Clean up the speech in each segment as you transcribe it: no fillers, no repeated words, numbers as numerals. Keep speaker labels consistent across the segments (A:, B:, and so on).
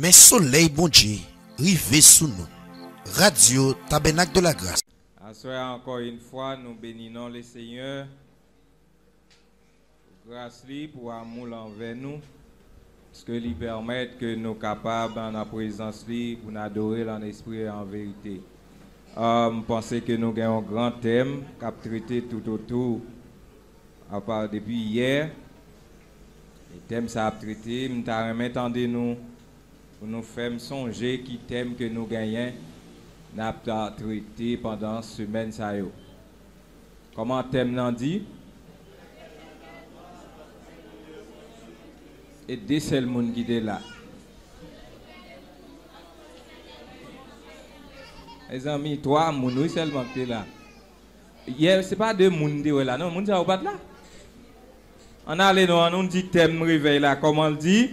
A: Mais soleil bon Dieu, rivé sous nous. Radio Tabernacle de la Grâce.
B: Encore une fois, nous bénissons le Seigneur. Grâce lui pour amour envers nous. Parce que lui permet que nous sommes capables, dans la présence lui, pour nous adorer en esprit et en vérité. Je pense que nous avons un grand thème qu'a traité tout autour. À part depuis hier. Le thème ça a traité. Nous avons nous pour nous faire songer qui thème que nous gagnons. Nous avons traité pendant cette semaine. Comment le thème nous dit? Et des seuls monde qui est là. Les amis, toi, moun seulement qui est là. Hier, ce n'est pas deux moun qui sont là. Non, moun ça pas là. On a les noms, on dit thème réveil là. Comment on le dit?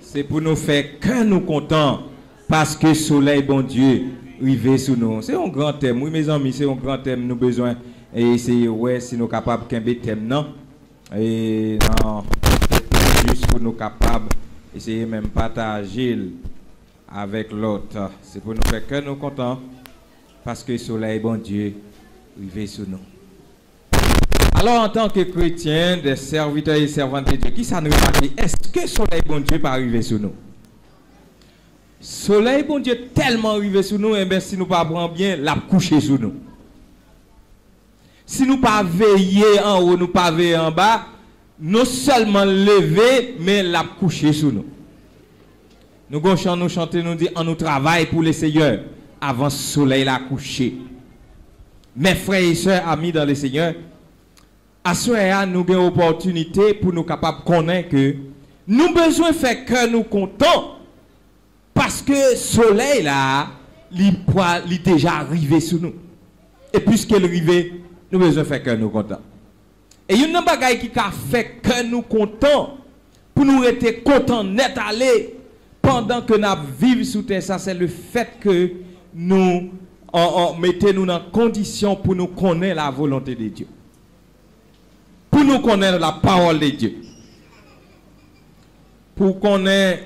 B: C'est pour nous faire que nous contents. Parce que le soleil, bon Dieu, rive sur nous. C'est un grand thème. Oui, mes amis, c'est un grand thème. Nous avons besoin. Et c'est ouais, si nous sommes capables de faire thème, non? Et non, juste pour nous capables essayer même partager avec l'autre. C'est pour nous faire que nous contents. Parce que le soleil, bon Dieu, rive sur nous. Alors, en tant que chrétien, des serviteurs et servantes de Dieu, qui ça nous remarque? Est-ce que le soleil, bon Dieu, pas arriver sur nous? Soleil, bon Dieu, tellement arrivé sur nous, et bien si nous ne prenons pas bien, la coucher sur nous. Si nous ne pas veiller en haut, nous pas veiller en bas, non seulement lever, mais la coucher sur nous. Nous gauchons, nous chanter, nous dit, on nous travaille pour le Seigneur avant le soleil la coucher. Mes frères et sœurs, amis dans le Seigneur, à ce moment nous avons une opportunité pour nous capables de connaître que nous avons besoin de faire que nous contents parce que le soleil là, il est déjà arrivé sur nous. Et puisqu'il est arrivé, nous avons besoin de faire que nous contents. Et il y a une bagaille qui a fait que nous contents pour nous être contents, net aller pendant que nous vivons sous terre. Ça, c'est le fait que nous mettons dans condition pour nous connaître la volonté de Dieu. Pour nous connaître la parole de Dieu. Pour connaître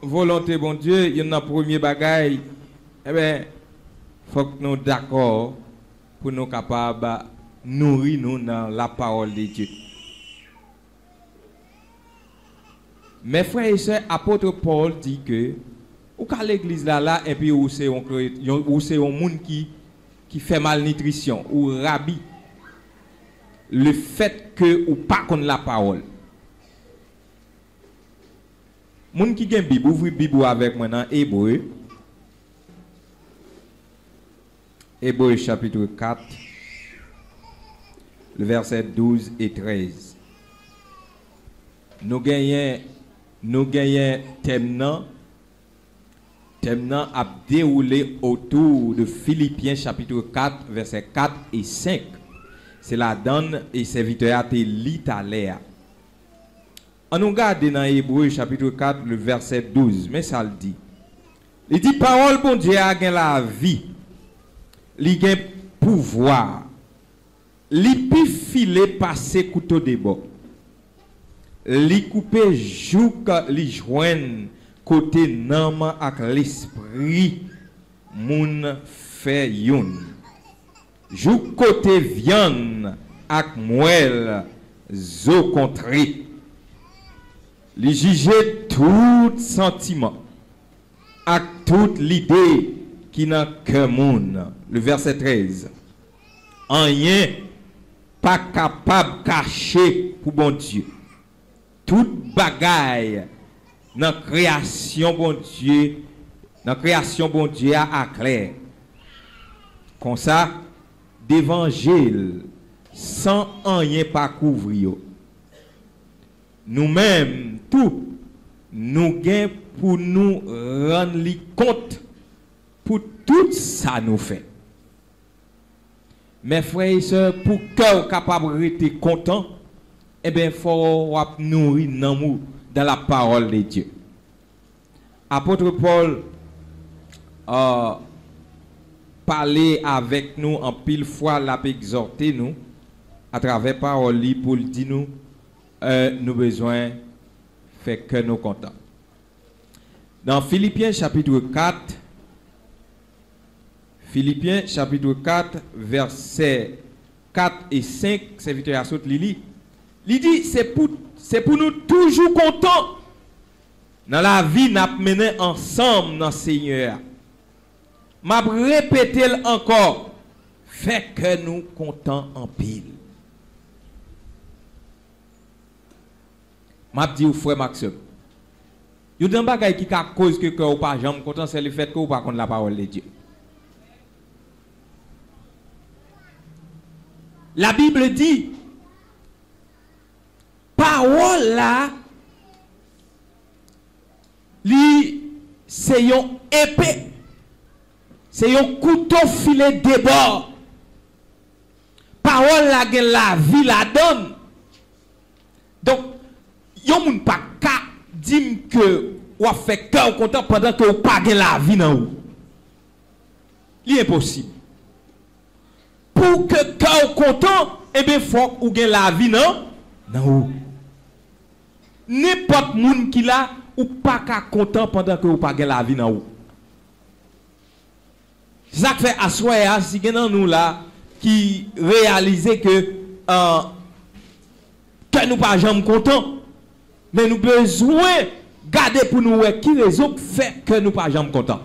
B: la volonté de bon Dieu, il y a un premier bagaille. Eh bien, il faut que nous soyons d'accord pour nous capables de nourrir nous dans la parole de Dieu. Mes frères et sœurs, apôtre Paul dit que, ou qu'à l'église là, et puis où c'est un monde qui fait malnutrition, ou rabbi. Le fait que ou pas qu'on la parole. Moun qui gen Bible, ouvre Bible avec moi dans Hébreu. Hébreu chapitre 4, le verset 12 et 13. Nous gagnons thème a déroulé autour de Philippiens chapitre 4, verset 4 et 5. C'est la donne et serviteur a été l'italien. On nous regarde dans Hébreu chapitre 4, le verset 12. Mais ça le dit. Il dit, parole bon Dieu a gagné la vie. Il a pouvoir. Il peut filer passer couteau de bord. Il coupe jouk, il joigne côté nam avec l'esprit. Moun fait youn. Jou côté viande ak moelle zo contré. Li juger tout sentiment ak toute l'idée qui n'a que moun. Le verset 13. Rien pas capable cacher pour bon Dieu. Toute bagaille dans création bon Dieu, a clair. Comme ça d'évangile sans rien pas couvrir. Nous-mêmes, tout, nous gagnons pour nous rendre compte pour tout ça nous fait. Mes frères et sœurs, pour que capable de rester content, eh bien, il faut nourrir l'amour dans la parole de Dieu. Apôtre Paul parler avec nous en pile fois, l'a exhorté nous à travers parole pour dire nous nous besoin faire que nous contents. Dans Philippiens chapitre 4, versets 4 et 5, serviteur Asot Lili, il dit c'est pour nous toujours contents dans la vie nous mené ensemble dans le Seigneur. M'a répété encore, fait que nous contents en pile. M'a dit au frère Maxime, il y a des choses qui cause que vous pas jamais content, c'est le fait que vous pas contre la parole de Dieu. La Bible dit, parole là, c'est une épée, c'est un couteau filé de bord. Parole là, la vie la donne. Donc, yon moun pas ka dire que ou fait cœur content pendant que ou pas la vie dans ou. C'est impossible. Pour que cœur content, eh bien faut ou gen la vie non ou. N'importe moun qui là ou pas ka content pendant que ou pas la vie dans ou. Ça fait assoya si gen nan nous là qui réaliser que nous pas jamais content. Mais nous besoin garder pour nous qui raison fait que nous pas jamais contents.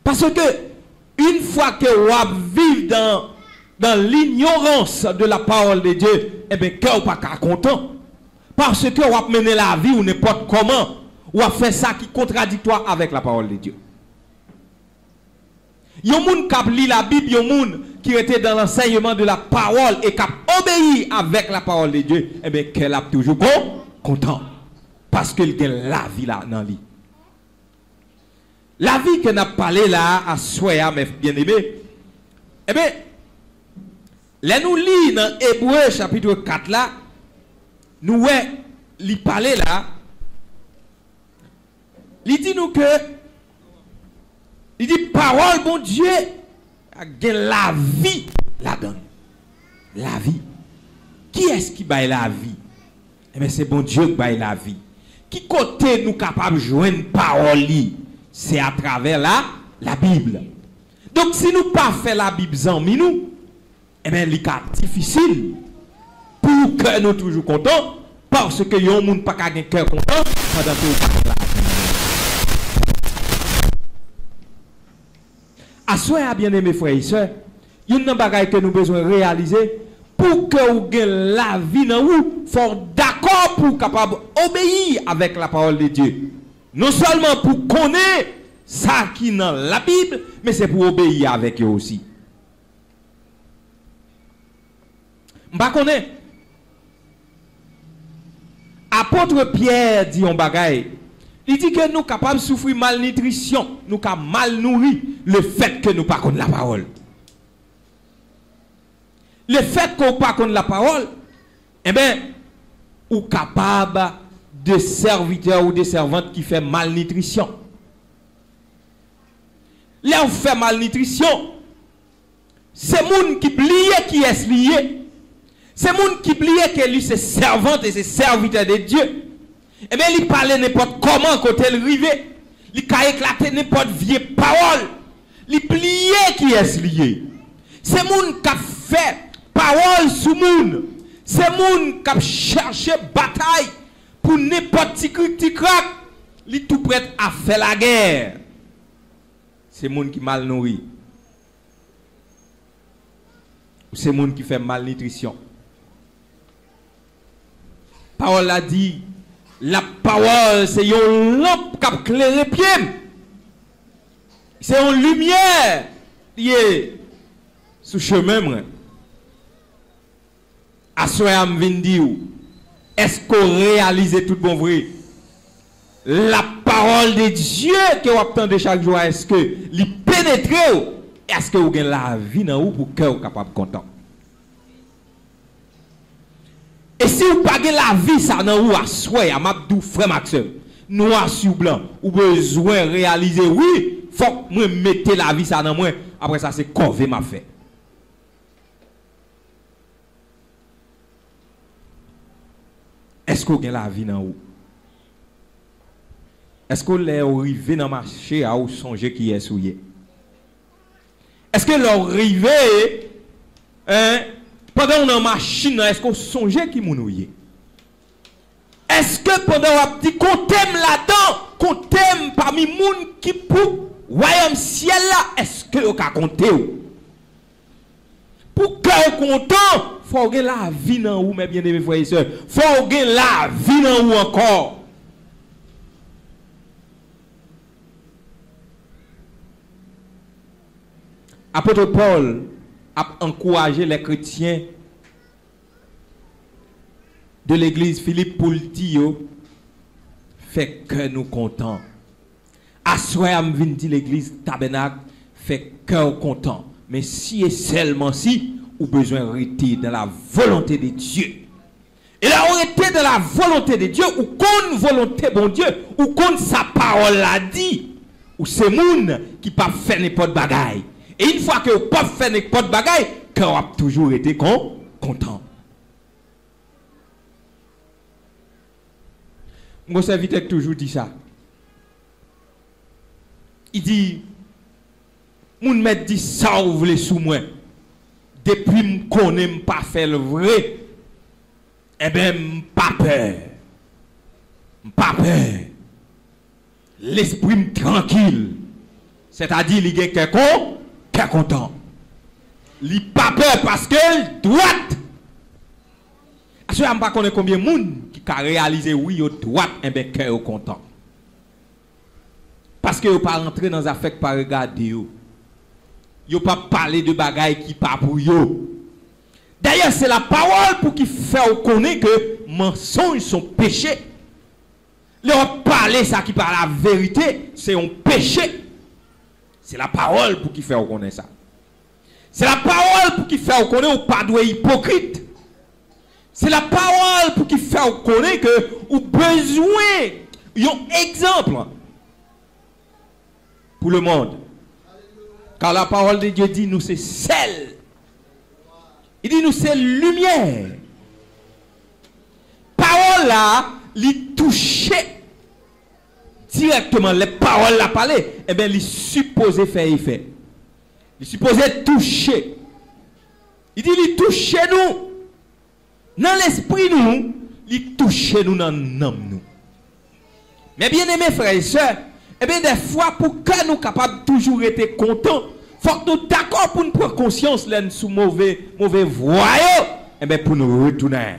B: Parce que une fois que vous vivez dans l'ignorance de la parole de Dieu, eh bien, que vous pas content. Parce que vous mener la vie ou n'importe comment, ou fait ça qui est contradictoire avec la parole de Dieu. Il y a des gens qui lit la Bible, il y a des gens qui étaient dans l'enseignement de la parole et qui obéi avec la parole de Dieu, eh bien, qu'elle a toujours content. Parce qu'il y a la vie là dans lui. La vie que nous avons parlé là, à Soya, mes bien-aimés, eh bien, là nous lisons dans Hébreu chapitre 4 là, nous li parler là, il dit nous que, il dit parole bon Dieu, la vie la donne. La vie. Qui est-ce qui baille la vie? Eh bien, c'est bon Dieu qui baille la vie. Qui côté nous capable de joindre parole? C'est à travers la Bible. Donc, si nous pas fait la Bible en nous, eh bien, c'est difficile pour que nous toujours contents, parce que yon moun pas qu'un cœur content pendant que vous parlez la vie. Assoyez bien aimés frères et sœurs, il y a une bagaille que nous avons besoin de réaliser pour que vous ayez la vie dans vous, faut d'accord pour capable obéir avec la parole de Dieu. Non seulement pour connaître ça qui est dans la Bible, mais c'est pour obéir avec eux aussi. M'pa connaît. Apôtre Pierre dit un bagaille. Il dit que nous sommes capables de souffrir malnutrition, nous sommes mal nourris, le fait que nous ne pas connaissons la parole. Le fait qu'on ne pas connaît la parole, eh bien, ou capable de serviteurs ou de servantes qui font malnutrition. Là où fait malnutrition, c'est moun qui plie qui est lié. C'est moun qui plie que lui c'est servante et c'est serviteur de Dieu. Eh bien, il parle n'importe comment côté le rivé. Il a éclaté n'importe vieille parole. Il plie qui est lié. C'est moun qui a fait parole sous moun. C'est moun qui a cherché bataille pour n'importe qui craque. Il est tout prêt à faire la guerre. C'est moun qui mal nourri. C'est moun qui fait malnutrition. Parole a dit, la parole c'est une lampe qui éclaire les pieds. C'est une lumière qui est sous chemin. Assoya m'vin dire, est-ce qu'on réalise tout bon vrai? La parole de Dieu que vous attendez chaque jour, est-ce que l'y pénètre? Est-ce que vous avez la vie dans vous pour que vous capable de content? Et si vous n'avez pas la vie, ça dans vous, assoyez, Mabdou, frère Maxime, noir sur blanc, ou besoin de réaliser, oui, il faut que je mette la vie, ça dans moi. Après ça, c'est corvée m'a fait. est-ce qu'on a la vie dans vous? Est-ce qu'on est arrivé dans le marché à songer qui est souillé? Est-ce que l'arrivée, pendant qu'on est en machine, est-ce qu'on songe qui mounouye? Est-ce que pendant qu'on dit qu'on t'aime là-dedans, qu'on t'aime parmi les gens qui pour royaume ciel là, est-ce que vous avez compté? Pour que vous content, il faut que la vie dans vous, mes bien-aimés frères et sœurs. Il faut que la vie dans vous encore. Apôtre Paul a encouragé les chrétiens de l'église Philippe pour le dire, fait que nous contents. Assoir me vient dire l'église Tabernacle, fait que nous contents. Mais si et seulement si, ou besoin de rester dans la volonté de Dieu. Et là, on était dans la volonté de Dieu, ou qu'on volonté bon Dieu, ou qu'on sa parole l'a dit, ou c'est moun qui pas faire n'importe bagaille. Et une fois que vous pas faire n'importe bagaille, que vous avez toujours été content. Mon serviteur toujours dit ça. Il dit, moun m'a dit ça ou voulez sous moi. Depuis me connais pas faire le vrai. Eh ben pas peur. Pas peur. L'esprit tranquille. C'est-à-dire il est quelqu'un content. Il pas peur parce que droite. Je ne sais pas combien de monde qui a réalisé oui au droite et bien cœur content. Parce que vous pas rentrer dans les affaires par regarder vous. Vous pas parler de bagailles qui pas pour vous. D'ailleurs, c'est la parole pour qui fait connaître que mensonges sont péchés. Leur parler ça qui parle la vérité, c'est un péché. C'est la parole pour qui fait connaître ça. C'est la parole pour qui fait connaître pas de hypocrite. C'est la parole pour qui fait connaître que vous besoin d'un exemple pour le monde. Car la parole de Dieu dit nous c'est sel. Il dit nous c'est lumière. Parole là, il touchait directement les paroles là parler, et bien il supposé faire effet. Il supposé toucher. Il dit il touche nous. Dans l'esprit nous, il touche nous dans l'âme nous. Mais bien aimés frères et sœurs, et bien des fois pour que nous capables toujours être contents, faut que nous d'accord pour nous prendre conscience là sous mauvais voyant, et bien pour nous retourner,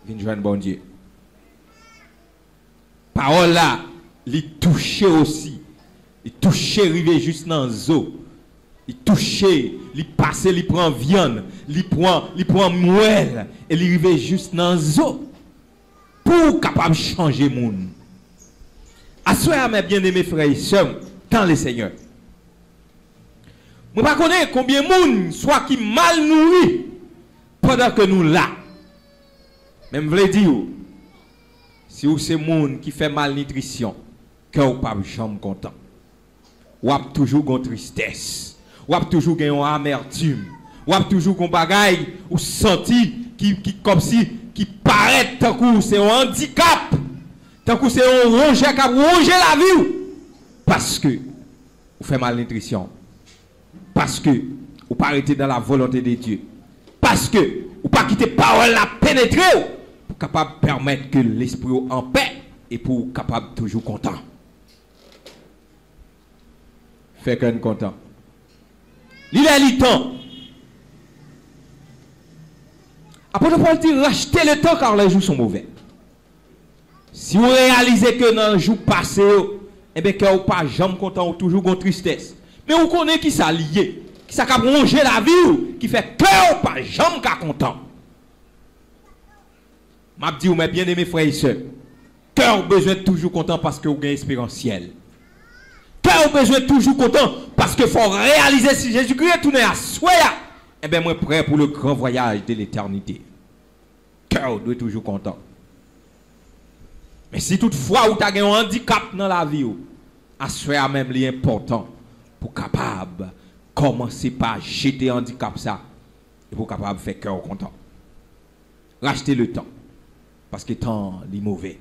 B: venir joindre bon Dieu. Parole là, il touche aussi, il touche arriver juste dans les eaux. Il touche, il passe, il prend viande, il prend moelle, et il arrive juste dans les eaux pour capable de changer le monde. Assoyez mes bien-aimés frères et sœurs dans le Seigneur. Je ne sais pas combien de monde soit qui mal nourri pendant que nous là. Mais je veux dire, si vous c'est monde qui fait malnutrition, que vous pas jamais content. Vous avez toujours une tristesse. Ou a toujours une amertume, ou a toujours un bagaille ou senti qui comme si qui paraît tant que c'est un handicap, tant que c'est un ronger qui a rongé la vie parce que vous faites malnutrition, parce que vous pas arrêter dans la volonté de Dieu, parce que vous pas quitter parole la pénétrer pour capable permettre que l'esprit en paix et pour capable toujours content. Fait qu'on content. Il est le temps. Apôtre Paul dit rachetez le temps car les jours sont mauvais. Si vous réalisez que dans les jours passés, eh bien, que vous pas jamais content ou toujours en tristesse. Mais vous connaissez qui ça lié, qui ça a rongé la vie, qui fait que vous pas jamais content. Je dis, mes bien-aimés frères et sœurs, que vous besoin de toujours content parce que vous avez espérentiel. Que vous besoin de toujours content parce qu'il faut réaliser si Jésus-Christ est tourné à soi. Eh bien, moi prêt pour le grand voyage de l'éternité. Cœur doit être toujours content. Mais si toutefois vous avez un handicap dans la vie, à soi même l'important pour capable commencer par jeter handicap ça et pour capable faire cœur content. Rachetez le temps. Parce que temps est mauvais.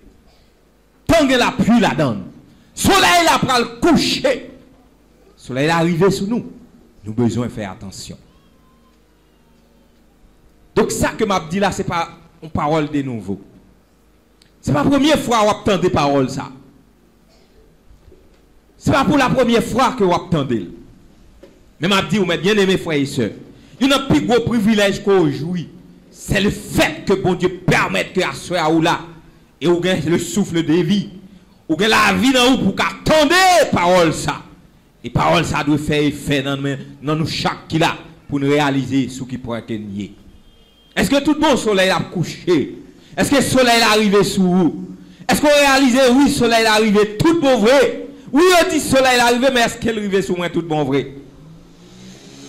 B: Tant que la pluie la donne. Soleil la pral le coucher. Soleil est arrivé sur nous. Nous avons besoin de faire attention. Donc ça que m'a dit là, ce n'est pas une parole de nouveau. Ce n'est pas la première fois que vous entendez des paroles ça. Ce n'est pas pour la première fois que vous entendez. Mais m'a dit, mes bien-aimés frères et sœurs, il y a un plus gros privilège qu'on jouit. C'est le fait que bon Dieu permette que à soi ou là, et vous avez le souffle de vie, vous avez la vie dans vous pour qu'attendez parole ça. Et parole ça doit faire effet dans nous chaque qui là pour nous réaliser ce qui pourrait être nié. Est-ce que tout le bon soleil a couché? Est-ce que le soleil est arrivé sur vous? Est-ce qu'on réalise oui, le soleil est arrivé tout bon vrai? Oui, on dit soleil est arrivé, mais est-ce qu'elle est arrivé sur moi tout bon vrai?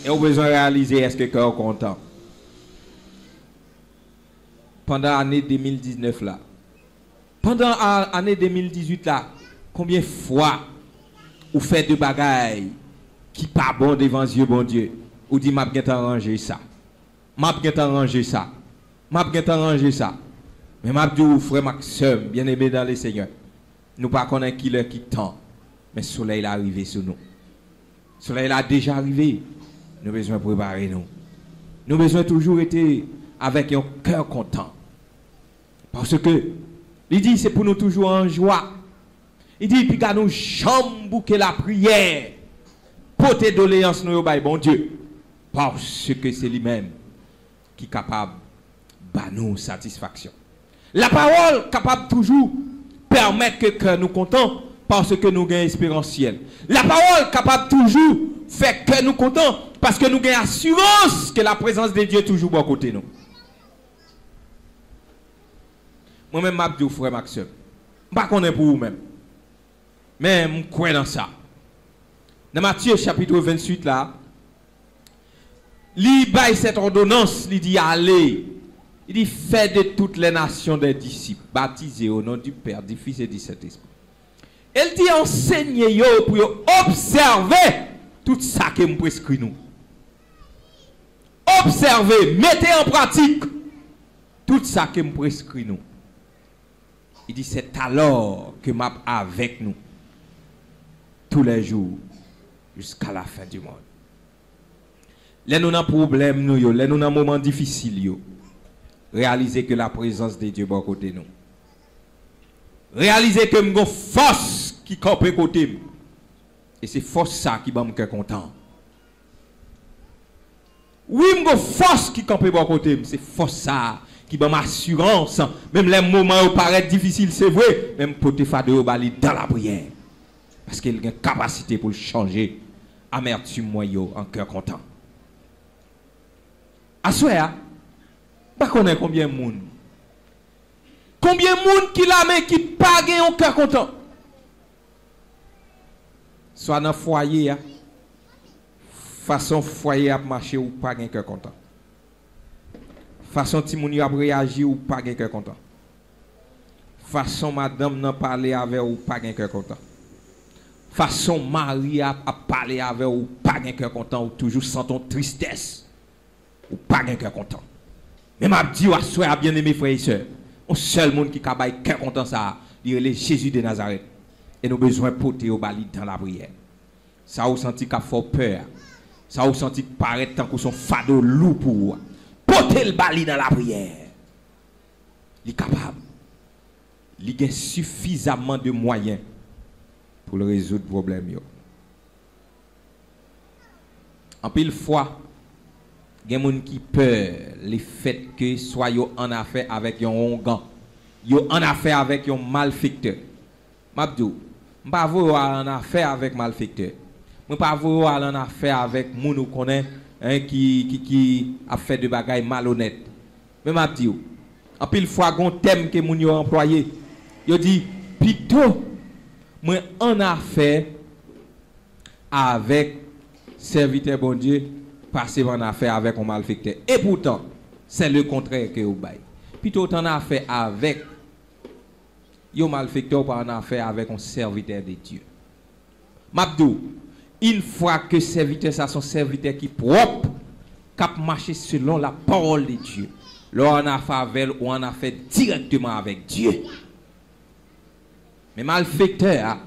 B: Et on a besoin de réaliser est-ce que le cœur est content? Pendant l'année 2019 là, pendant l'année 2018 là, combien de fois vous faites de bagailles qui pas bon devant Dieu, bon Dieu, ou dit m'a bien arrangé ça, m'a bien arrangé ça, m'a bien arrangé ça. Mais m'a dit frère Maxime, bien aimé dans le Seigneur, nous pas connaître qui l'heure qui temps, mais le soleil est arrivé sur nous. Le soleil est déjà arrivé. Nous avons besoin de préparer nous. Nous avons besoin de toujours être avec un cœur content. Parce que, il dit, c'est pour nous toujours en joie. Il dit, puis qu'à nous chambouquer la prière, porter doléance nous, bon Dieu. Parce que c'est lui-même qui est capable de nous satisfaction. La parole capable toujours permettre que nous contents parce que nous gagnons espérance ciel. La parole capable toujours faire que nous contents parce que nous gagnons assurance que la présence de Dieu est toujours à côté de nous. Moi-même, je dis frère Maxime, je ne connais pas pour vous-même. Mais je crois dans ça. Dans Matthieu chapitre 28, là, il baille cette ordonnance, il dit allez. Il dit faites de toutes les nations des disciples, baptisés au nom du Père, du Fils et du Saint-Esprit. Elle dit enseignez-yo pour observer tout ça que me prescrit nous. Observez, mettez en pratique tout ça que me prescrit nous. Il dit c'est alors que m'a avec nous tous les jours jusqu'à la fin du monde. Là nous avons problème nous, là nous avons moment difficile réalisez que la présence de Dieu est à côté de nous. Réalisez que nous avons force qui campe à côté. Et c'est force ça qui va me faire content. Oui, nous avons force qui campe à côté. C'est force ça qui va m'assurance. Même les moments où paraît difficile, c'est vrai. Même pour te faire de bali dans la prière. Parce qu'il a une capacité pour changer amertume moyo en cœur content. À ce moment, pas connaît combien de monde. Combien de monde qui l'a mais qui pas gagne un cœur content. Soit dans le foyer, façon foyer à marcher ou pas gagne cœur content. Façon timouni a réagir ou pas gagne cœur content. Façon madame n'a parler avec ou pas gagne cœur content. Façon mari a parler avec ou pas gagne cœur content ou toujours senton tristesse ou pas gagne cœur content. Mais m'a dit à soi bien aimé frères et sœurs, un seul monde qui cabaye cœur content ça, il est Jésus de Nazareth. Et nous besoin porter au bali dans la prière. Ça vous senti qu'a fait peur. Ça vous senti paraître tant que son fardeau lourd pour vous. Porter le bali dans la prière. Il est capable. Il a suffisamment de moyens pour résoudre le problème. En pile fois, il y a des gens qui peur le fait que soit en affaire avec un ongan, yo en affaire avec un malfecteur. Mabdou, je ne pas en affaire avec malfecteur. Je ne pas en affaire avec moun ou connaît qui a fait de bagailles malhonnêtes. Mais Mabdou, en pile fois gon thème que moun yo employé, yo dit plutôt moi en affaire avec serviteur bon Dieu passer en affaire avec un malfecteur. Et pourtant, c'est le contraire que vous baillez. Plutôt en affaire avec un malfecteur pas en affaire avec un serviteur de Dieu. Mabdou, une fois que serviteur ça son serviteur qui propre, cap marcher selon la parole de Dieu. Là, on a fait ou on a fait directement avec Dieu. Mais malfaiteur,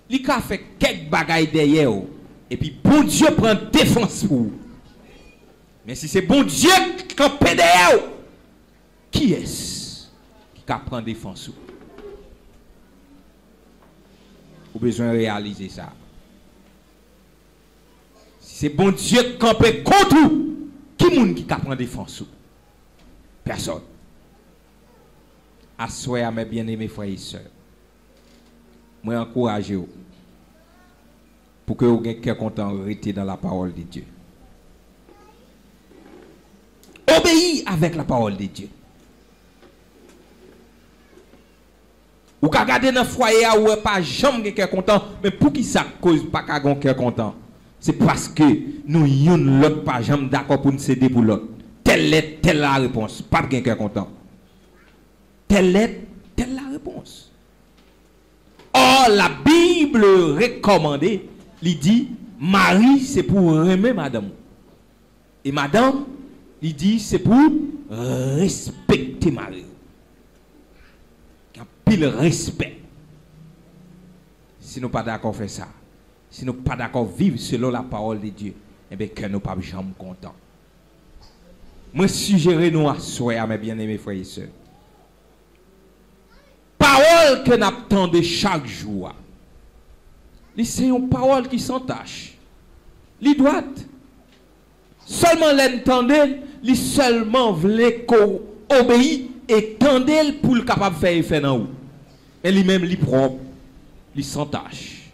B: il a fait quelques bagailles derrière. Et puis, bon Dieu prend défense pour vous. Mais si c'est bon Dieu qui campe derrière, qui est-ce qui prend défense? Vous avez besoin de réaliser ça. Si c'est bon Dieu qui campe contre vous, qui est-ce qui prend défense? Personne. Assoyez à mes bien-aimés frères et sœurs. Moi, encouragez-vous pour que vous ayez cœur content de rester dans la parole de Dieu. Obéis avec la parole de Dieu. Ou qu'à garder dans le foyer où pas jamais cœur content, mais pour qui ça cause pas qu'à cœur content? C'est parce que nous y'on l'autre pas jamais d'accord pour nous céder pour l'autre. Telle est telle la réponse, pas de cœur content. Telle est telle la réponse. Or la Bible recommandée, il dit Marie c'est pour aimer madame. Et madame, il dit c'est pour respecter Marie. Pile respect. Si nous pas d'accord faire ça, si nous pas d'accord vivre selon la parole de Dieu, eh bien que nous pas jamais contents. Moi suggérer nous à soir mes bien-aimés frères et sœurs. Parole que nous attendons chaque jour. C'est une parole qui s'entache. Li droite. Seulement l'entendre, li seulement voulait qu'on obéisse et tendez pour le capable de faire effet dans vous. Et lui-même, lui propre, lui sans tâche.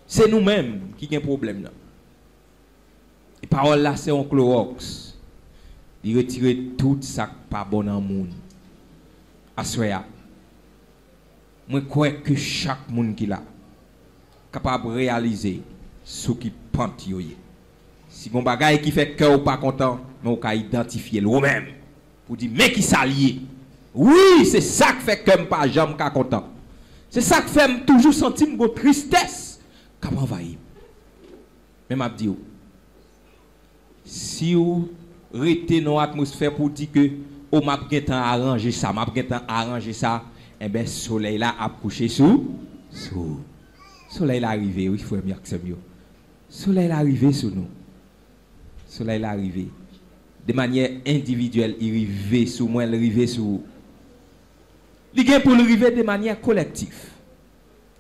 B: C'est nous-mêmes qui avons un problème là. Et parole là, c'est un Clorox. Il retire tout ça pas bon dans le monde. Assoya. Moi, crois que chaque monde qui l'a capable de réaliser ce qui pente yoye. Si mon bagage qui fait cœur ou pas content, mais on peut identifier lui-même. Pour dire, mais qui s'allie. Oui, c'est ça qui fait que je ne suis pas jamais content. C'est ça qui fait toujours sentir une tristesse qui m'envahit. Mais je dis, si vous restez dans l'atmosphère pour dire que vous m'avez arrangé ça, eh bien, le soleil là a couché sous. Le soleil là arrivé, oui, il faut bien que c'est mieux. Le soleil là arrivé sur nous. Le soleil là arrivé. De manière individuelle, il arrive sur moi, il arrive sur vous. Il vient pour arriver de manière collective.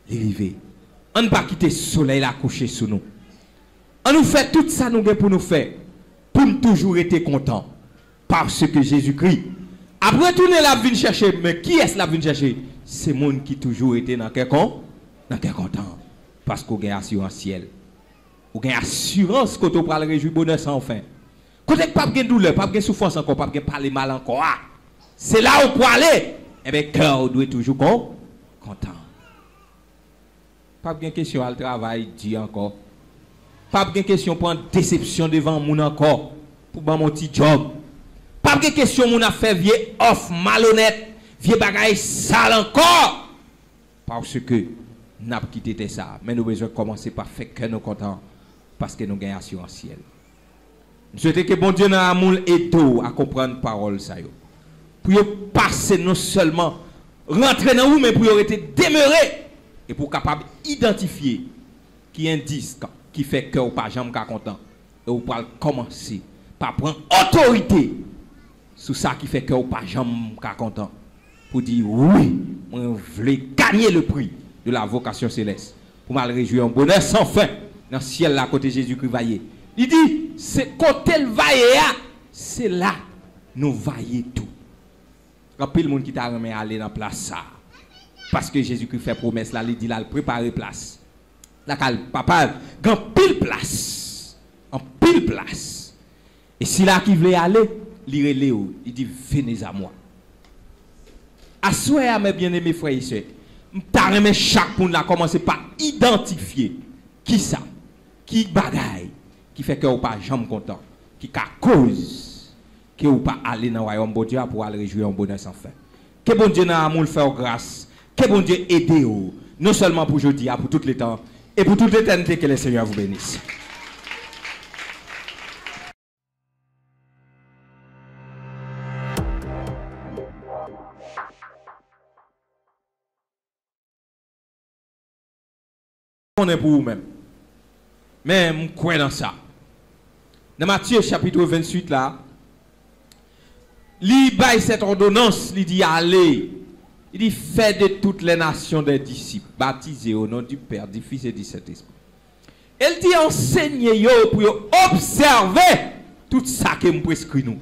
B: Il arrive. On ne va pas quitter le soleil là couché sur nous. On nous fait tout ça nous pour nous faire. Pour nous toujours être contents. Parce que Jésus-Christ, après tourner la vie chercher, mais qui est-ce la vie chercher? C'est le monde qui toujours été dans quel content. Parce qu'on a assurance ciel. On a assurance quand on parle de réjouir bonheur sans fin. Quand on pas de douleur, pas de souffrance encore, pas de parler mal encore. C'est là où on peut aller. Eh bien, cœur doit être toujours content. Pas de question à le travail, dit encore. Pas de question pour une déception devant mon encore. Pour mon petit job. Pas de question mon a fait vieux off malhonnête, vieux bagaille sale encore. Parce que nous avons quitté ça. Mais nous avons besoin de commencer par faire que nous contents. Parce que nous gagnons assurance ciel. Je souhaite que bon Dieu dans l'amour et tout à comprendre la parole ça yo. Pour passer non seulement rentrer dans vous mais pour être demeuré et pour capable identifier qui indice qui fait que ou pas jamais content et vous pouvez commencer par prendre autorité sur ça qui fait que ou pas jamais content pour dire oui, moi je veux gagner le prix de la vocation céleste pour mal réjouir un bonheur sans fin dans le ciel là côté Jésus-Christ vaillé. Il dit, c'est côté le vaillé, c'est là nous vaillons tout. Quand le monde qui t'a remis à aller dans la place ça. Parce que Jésus-Christ fait promesse là, il dit là, il prépare place. Là, papa, quand pile place. En pile place. Et si là qui veut aller, il dit, venez à moi. Assoyez à mes bien-aimés frères et sœurs. T'as remis chaque monde là, commencer par identifier qui ça, qui bagaille. Qui fait que vous pas jamais content, qui cause que vous pas aller dans le royaume de Dieu pour aller réjouir un bonheur sans fin. Que bon Dieu n'a amour faire grâce, que bon Dieu aide vous, non seulement pour aujourd'hui, pour tout le temps et pour toute l'éternité, que le Seigneur vous bénisse.
C: « 」 « 」 « 」 « 」 « 」 « 」 « 」 « 」 « 」 « 」 « 」 « 」 « 」 « 」 « 」 « 」 « 」 « 」 « 」 « 」 « 」 « 」 « 」 « 」 « 」 « 」 « 」 « 」 «
B: On est pour vous-même. Mais je crois dans ça. Dans Matthieu chapitre 28 là, il baille cette ordonnance, il dit allez. Il dit faites de toutes les nations des disciples, baptisés au nom du Père, du Fils et du Saint-Esprit. Il dit enseignez-yo pour observer tout ça que me prescrit nous.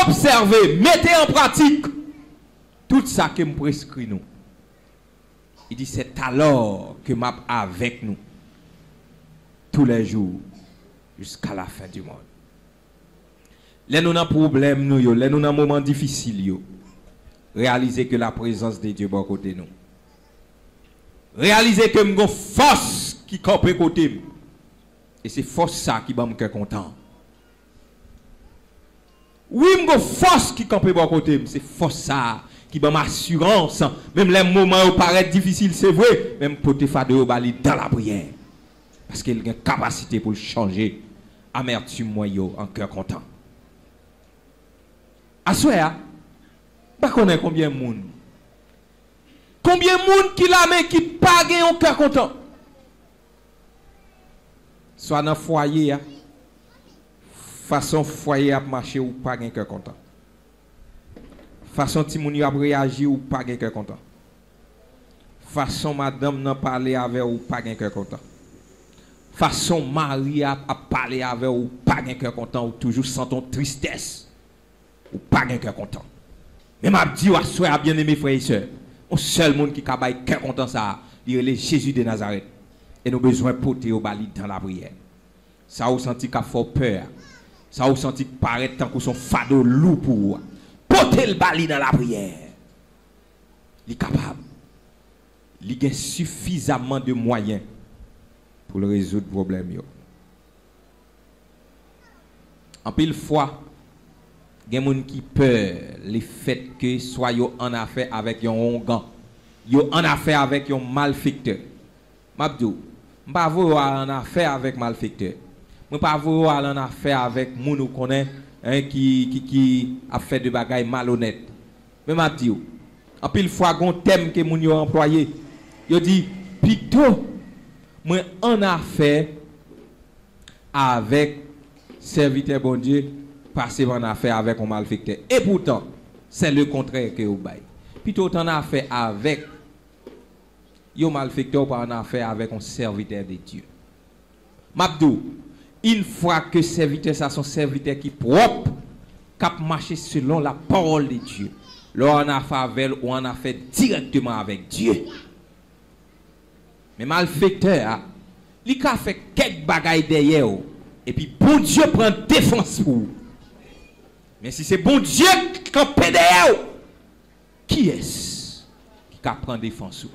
B: Observez, mettez en pratique tout ça que me prescrit nous. Il dit c'est alors que m'a avec nous tous les jours jusqu'à la fin du monde. Là nous avons problème nous, là nous avons moment difficile réalisez que la présence de Dieu est à côté de nous. Réalisez que nous avons une force qui campe à côté. Et c'est force ça qui va me faire content. Oui, nous avons une force qui campe à côté. C'est force ça qui va m'assurance. Même les moments où paraît difficile, c'est vrai. Même pour te faire de bali dans la prière. Parce qu'il a une capacité pour changer amertume moyo en cœur content. À ce moment, pas connaît combien de monde. Combien de monde qui l'a mais qui pas gagne en cœur content. Soit dans le foyer, façon foyer à marcher ou pas gagne cœur content. Façon timouni a réagir ou pas gagne cœur content. Façon madame n'a parler avec ou pas gagne cœur content. Façon mari a parler avec ou pas gagne cœur content ou toujours sans ton tristesse ou pas gagne cœur content. Mais m'a dit à soeur bien aimé frères et sœurs, au seul monde qui cabaye cœur content ça, il est Jésus de Nazareth. Et nous besoin porter au bali dans la prière. Ça vous senti qu'a fort peur. Ça vous senti paraître tant que son fardeau lourd pour vous. Porter le bali dans la prière. Il est capable. Il a suffisamment de moyens pour le résoudre le problème. En pile fois, il y a des gens qui peur le fait que soyez en affaire avec un ongan, yo en affaire avec un malfecteur. Mabdou, je ne veux pas en affaire avec malfecteur. Je ne veux pas en affaire avec moun ou connaît qui a fait de bagailles malhonnêtes. Mais Mabdou, en pile fois gon thème que moun yo employé, yo dit plutôt moi en affaire avec serviteur bon Dieu passer en affaire avec un malfecteur. Et pourtant, c'est le contraire que vous baillez. Plutôt en affaire avec un malfecteur pas en affaire avec un serviteur de Dieu. Mabdou, une fois que serviteur ça son serviteur qui propre, cap marcher selon la parole de Dieu. Là on a affaire avec ou on a fait directement avec Dieu. Mais malfecteur, il a fait quelques bagailles derrière et puis bon Dieu prend défense pour vous. Mais si c'est bon Dieu qui campe derrière, qui est-ce qui prend défense? Vous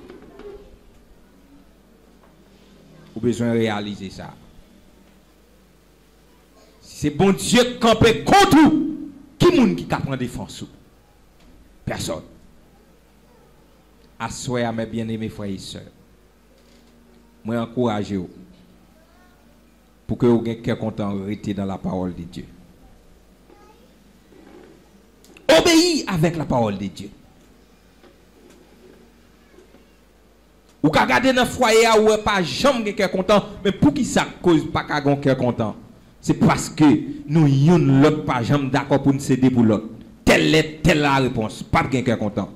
B: avez besoin de réaliser ça. Si c'est bon Dieu qui campe contre vous, qui est-ce qui prend défense? Personne. Assoyez à mes bien-aimés frères et sœurs. Moi, encouragez-vous pour que vous ayez cœur content de rester dans la parole de Dieu. Obéis avec la parole de Dieu. Ou ka garder dans le foyer ou pas jamais cœur content, mais pour qui ça cause pas qu'un cœur content? C'est parce que nous yon l'autre pas jamais d'accord pour nous céder pour l'autre. Telle est telle la réponse, pas de cœur content.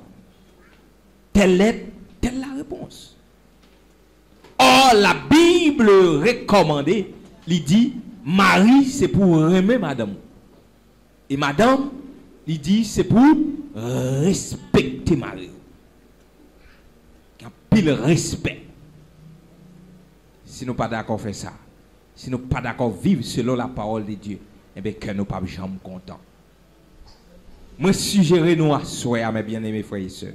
B: Telle est telle la réponse. Or la Bible recommandée, il dit Marie c'est pour aimer madame. Et madame il dit c'est pour respecter Marie. Il y a pile respect. Si nous pas d'accord faire ça, si nous pas d'accord vivre selon la parole de Dieu, eh bien que nous pas jamais content. Moi suggérer nous à souhait à mes bien-aimés frères et sœurs.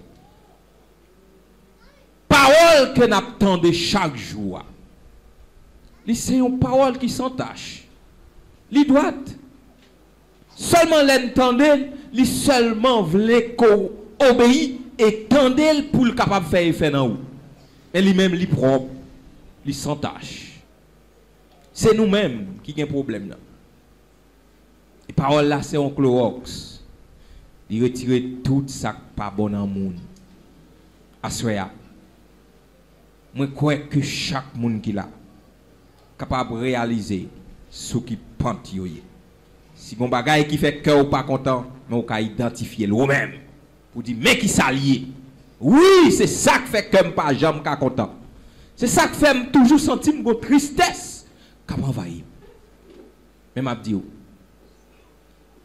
B: Parole que nous attendons chaque jour. C'est une parole qui s'entache. Li droite. Seulement l'entendez, li seulement voulait qu'on obéisse et tendez pour le capable de faire effet dans vous. Mais lui-même, li propre, li sans tâche. C'est nous-mêmes qui avons un problème là. Et parole là, c'est un Clorox. Il retire tout ça pas bon dans le monde. Assoya. moi crois que chaque monde qui là capable de réaliser ce qui pente yoye. Si bon bagay qui fait cœur ou pas content, mais on peut identifier lui-même pour dire mais qui s'allier. Oui, c'est ça qui fait que je pas jamais content. C'est ça qui fait toujours sentir une tristesse qui m'envahit. Mais m'a dit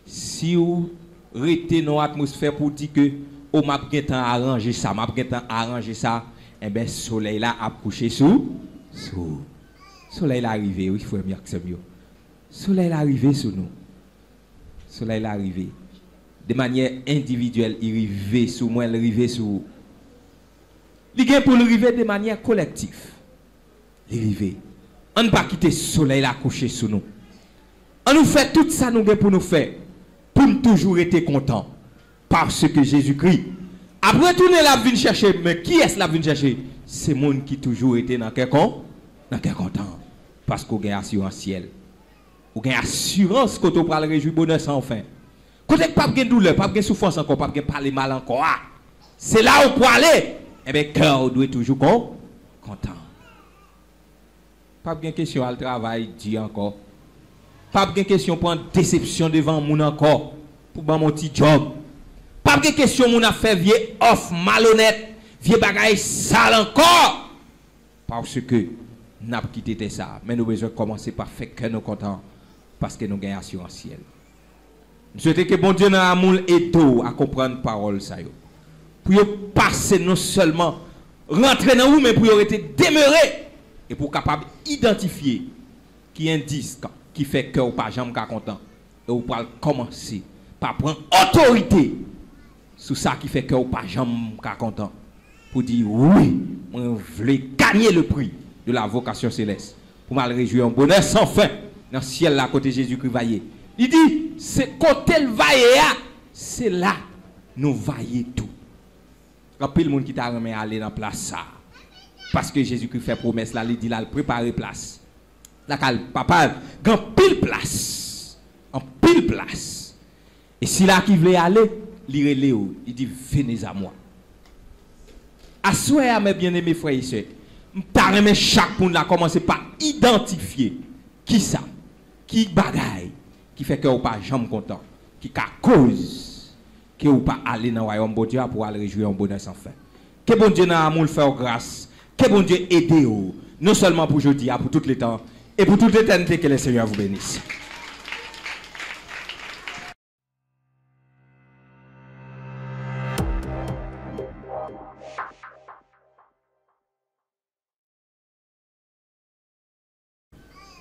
B: si vous restez dans l'atmosphère pour dire que on m'a bien temps arranger ça, m'a bien temps arranger ça, et ben soleil là a couché sous soleil arrivé, oui, il faut mieux que c'est mieux. Soleil arrivé sur nous. Soleil arrivé. De manière individuelle, il arrive sur moi, il arrive sur. Il vient pour l'arriver de manière collective. Il arrive. On ne pas quitter le soleil là couché sur nous. On nous fait tout ça nous pour nous faire. Pour nous toujours être contents. Parce que Jésus-Christ. Après tourner la vie chercher, mais qui est-ce la vie chercher? C'est le monde qui toujours été dans quel content. Parce qu'on a assurance ciel. On a assurance quand on parle réjouir bonheur sans fin. Quand on pas de douleur, pas de souffrance encore, pas de parler mal encore. C'est là où pour aller. Eh bien, cœur doit toujours content. Pas de question à le travail, dit encore. Pas de question pour une déception devant mon encore. Pour mon petit job. Pas de question mon a fait vieux off malhonnête, vieux bagaille sale encore. Parce que n'a pas quitté ça, mais nous besoin commencer par faire que nous contents parce que nous gagnons assurance ciel. Je souhaite que bon Dieu nous amour et d'eau à comprendre parole ça yo. Pour passer non seulement rentrer dans vous mais pour être demeuré et pour capable identifier qui indice qui fait que ou pas jamais content et ou pas commencer par prendre autorité sur ça qui fait que ou pas jamais content pour dire oui, on veut gagner le prix de la vocation céleste. Pour mal réjouir un bonheur sans fin dans le ciel là côté Jésus-Christ vaillé. Il dit, c'est côté le vaillé, c'est là nous vaillons tout. Il y a plus de monde qui t'a remis à aller dans la place ça. Parce que Jésus-Christ fait promesse là, il dit là, il prépare place. Là, papa, il y a pile place. En pile place. Et si là qui veut aller, il dit, venez à moi. Assoyez mes bien-aimés frères et sœurs. M'tareme chaque monde a commencé par identifier qui ça, qui bagaille, qui fait que ou pas jamais content, qui a cause, que ou pas aller dans le royaume de Dieu pour aller réjouir un bonheur sans fin. Que bon Dieu n'a amour faire grâce, que bon Dieu aide vous, non seulement pour aujourd'hui, pour tout le temps, et pour toute l'éternité, que le Seigneur vous bénisse.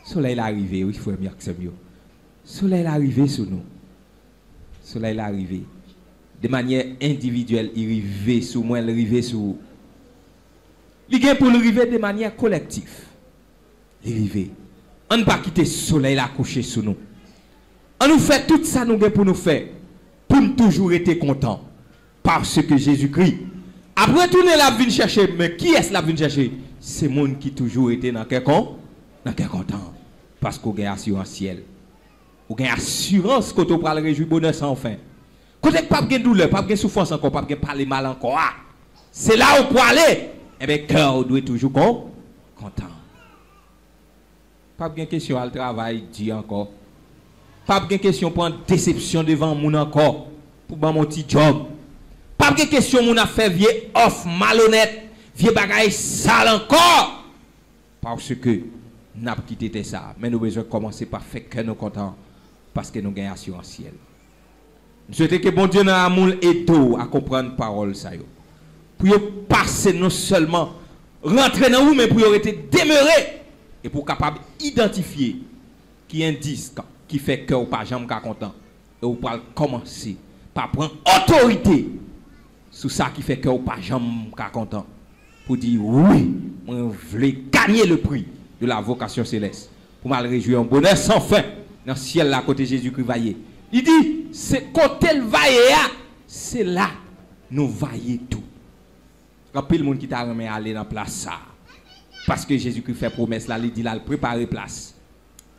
B: Soleil arrivé, oui, il faut mieux que c'est mieux. Soleil arrivé sur nous. Soleil arrivé. De manière individuelle, il arrive sur moi, il arrive sur. Il vient pour l'arriver de manière collective. Il arrive. On ne pas quitter le soleil là couché sur nous. On nous fait tout ça nous pour nous faire. Pour nous toujours être contents. Parce que Jésus-Christ. Après tourner la vie chercher, mais qui est-ce la vie chercher? C'est le monde qui toujours été dans quel content. Parce qu'on a assurance ciel. On a assurance quand on parle réjouir bonheur sans fin. Quand on pas de douleur, pas de souffrance encore, pas de parler mal encore. C'est là où pour aller. Eh bien, cœur doit toujours content. Pas de question à le travail, dit encore. Pas de question pour une déception devant mon encore. Pour mon petit job. Pas de question mon a fait vieux off malhonnête, vieux bagaille sale encore. Parce que nous n'avons pas quitté ça. Mais nous besoin commencer par faire que nous contents. Parce que nous gagnons assurance ciel. Je souhaite que bon Dieu nous amour et d'eau à comprendre parole ça yo. Pour passer non seulement rentrer dans vous mais pour être demeuré et pour capable identifier qui indice qui fait que ou pas jamais content et ou pas commencer par prendre autorité sur ça qui fait que ou pas jamais content pour dire oui, on veut gagner le prix de la vocation céleste pour mal réjouir un bonheur sans fin dans le ciel là côté Jésus-Christ vaillé. Il dit c'est côté le vaillé, c'est là nous vaillons tout. Il y a plus de monde qui t'a remis à aller dans la place ça. Parce que Jésus-Christ fait promesse là, il dit là, il prépare place.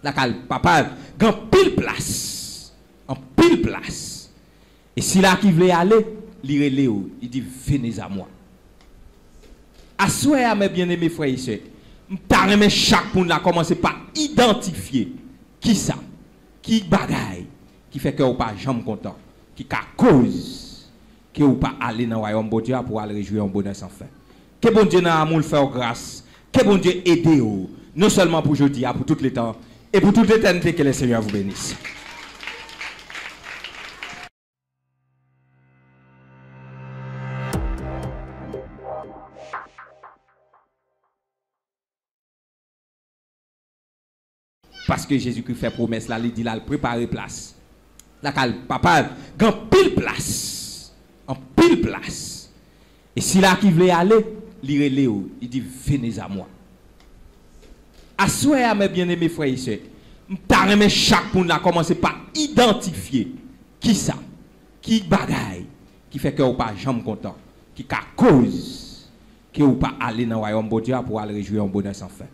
B: Là, papa, il y a pile place. En pile place. Et si là qui veut aller, il dit venez à moi. À souhait, mes bien-aimés frères et sœurs, je chaque monde a commencé par identifier qui ça, qui bagaille, qui fait que vous pas jamais content, qui a cause que vous pas aller dans le royaume de Dieu pour aller réjouir en bonheur sans fin. Que bon Dieu n'a amour faire grâce, que bon Dieu aide vous, non seulement pour aujourd'hui, pour tout le temps et pour toute l'éternité, que le Seigneur vous bénisse. Parce que Jésus-Christ fait promesse là, il dit là, il prépare place. Là, papa, il en pile place. En pile place. Et si là qui veut aller, il dit, venez à moi. À souhait, mes bien-aimés frères et sœurs, je chaque monde a commencé par identifier qui ça, qui bagaille, qui fait que vous pas jamais content, qui a cause que vous pas aller dans le royaume de Dieu pour aller réjouir en bonheur sans fin.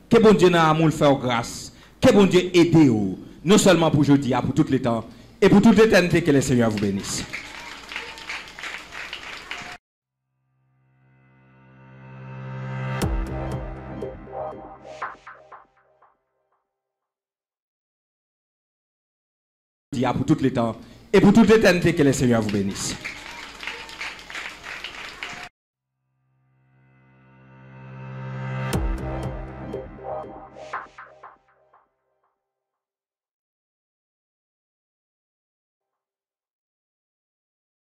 B: Que bon Dieu n'a amour faire grâce. Que bon Dieu aide vous, non seulement pour aujourd'hui, pour tout le temps et pour toute l'éternité, que le Seigneur vous bénisse. Pour tout le temps et pour toute l'éternité, que le Seigneur vous bénisse.